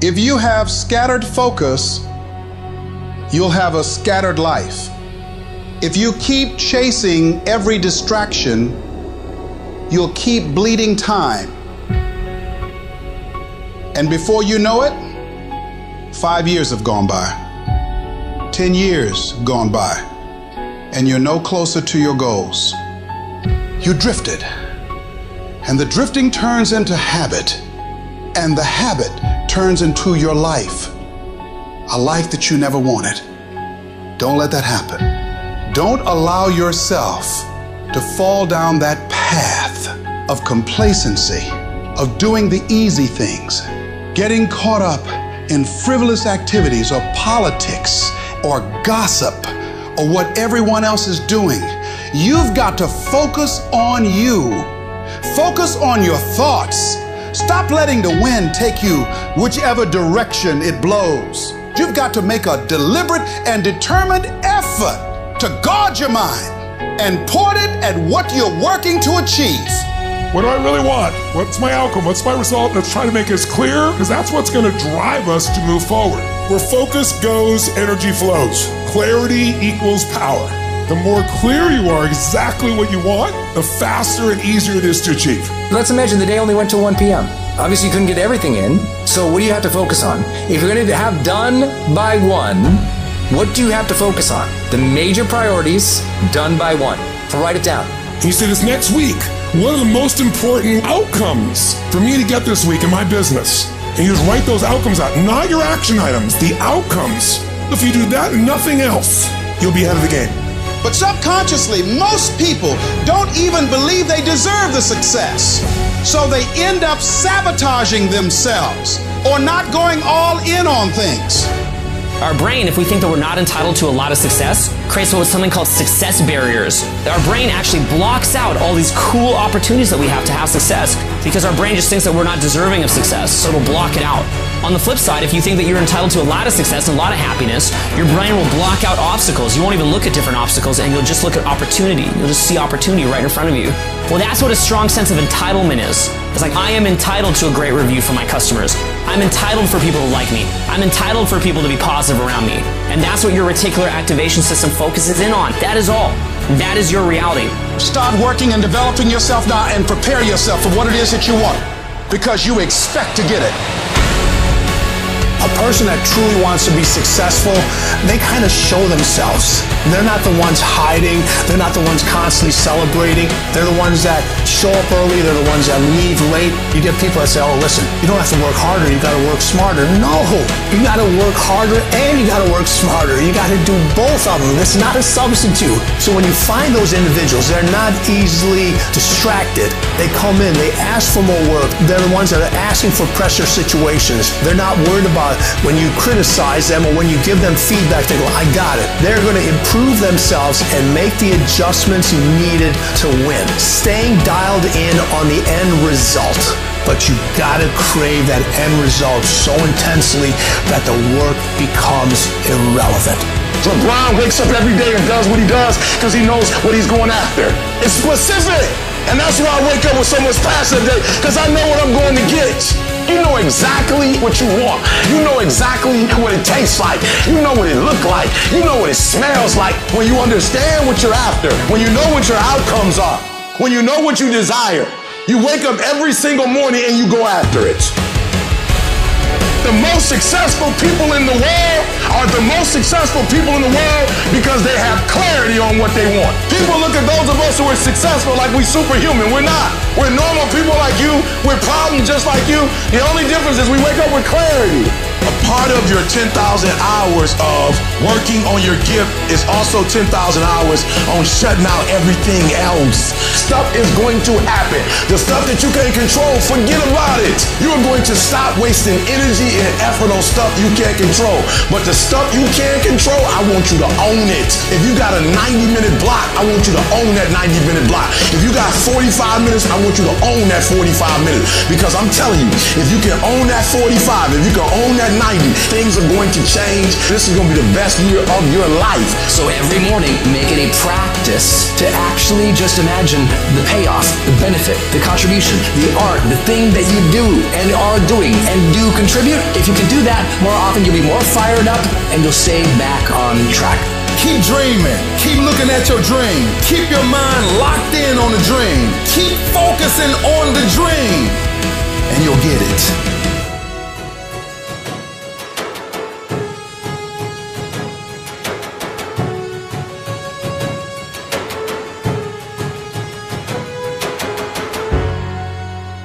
If you have scattered focus, you'll have a scattered life. If you keep chasing every distraction, you'll keep bleeding time. And before you know it, 5 years have gone by, 10 years gone by, and you're no closer to your goals. You drifted, and the drifting turns into habit, and the habit turns into your life, a life that you never wanted. Don't let that happen. Don't allow yourself to fall down that path of complacency, of doing the easy things, getting caught up in frivolous activities or politics or gossip or what everyone else is doing. You've got to focus on you. Focus on your thoughts. Stop letting the wind take you whichever direction it blows. You've got to make a deliberate and determined effort to guard your mind and point it at what you're working to achieve. What do I really want? What's my outcome? What's my result? Let's try to make it as clear, because that's what's going to drive us to move forward. Where focus goes, energy flows. Clarity equals power. The more clear you are exactly what you want, the faster and easier it is to achieve. Let's imagine the day only went to 1 p.m. Obviously, you couldn't get everything in. So what do you have to focus on? If you're going to have done by 1, what do you have to focus on? The major priorities done by 1. So write it down. You say this next week, what are the most important outcomes for me to get this week in my business? And you just write those outcomes out, not your action items, the outcomes. If you do that and nothing else, you'll be ahead of the game. But subconsciously, most people don't even believe they deserve the success. So they end up sabotaging themselves or not going all in on things. Our brain, if we think that we're not entitled to a lot of success, creates something called success barriers. Our brain actually blocks out all these cool opportunities that we have to have success because our brain just thinks that we're not deserving of success, so it'll block it out. On the flip side, if you think that you're entitled to a lot of success and a lot of happiness, your brain will block out obstacles. You won't even look at different obstacles, and you'll just look at opportunity. You'll just see opportunity right in front of you. Well, that's what a strong sense of entitlement is. It's like, I am entitled to a great review from my customers. I'm entitled for people to like me. I'm entitled for people to be positive around me. And that's what your reticular activation system focuses in on. That is all. That is your reality. Start working and developing yourself now and prepare yourself for what it is that you want, because you expect to get it. A person that truly wants to be successful, they kind of show themselves. They're not the ones hiding. They're not the ones constantly celebrating. They're the ones that show up early. They're the ones that leave late. You get people that say, oh, listen, you don't have to work harder. You got to work smarter. No, you got to work harder and you got to work smarter. You got to do both of them. It's not a substitute. So when you find those individuals, they're not easily distracted. They come in, they ask for more work. They're the ones that are asking for pressure situations. They're not worried about when you criticize them or when you give them feedback, they go, I got it. They're going to improve themselves and make the adjustments needed to win. Staying dialed in on the end result. But you gotta crave that end result so intensely that the work becomes irrelevant. LeBron wakes up every day and does what he does because he knows what he's going after. It's specific. And that's why I wake up with so much passion today, because I know what I'm going to get. You know exactly what you want. You know exactly what it tastes like. You know what it looks like. You know what it smells like. When you understand what you're after, when you know what your outcomes are, when you know what you desire, you wake up every single morning and you go after it. The most successful people in the world are the most successful people in the world because they have clarity on what they want. People look at those of us who are successful like we superhuman. We're not. We're normal people like you with problems just like you. The only difference is we wake up with clarity. A part of your 10,000 hours of working on your gift is also 10,000 hours on shutting out everything else. Stuff is going to happen. The stuff that you can't control, forget about it. You are going to stop wasting energy and effort on stuff you can't control. But the stuff you can control, I want you to own it. If you got a 90-minute block, I want you to own that 90-minute block. If you got 45 minutes, I want you to own that 45 minutes. Because I'm telling you, if you can own that 45, if you can own that 90, you. Things are going to change. This is going to be the best year of your life. So every morning, make it a practice to actually just imagine the payoff, the benefit, the contribution, the art, the thing that you do and are doing and do contribute. If you can do that more often, you'll be more fired up and you'll stay back on track. Keep dreaming. Keep looking at your dream. Keep your mind locked in on the dream. Keep focusing on the dream.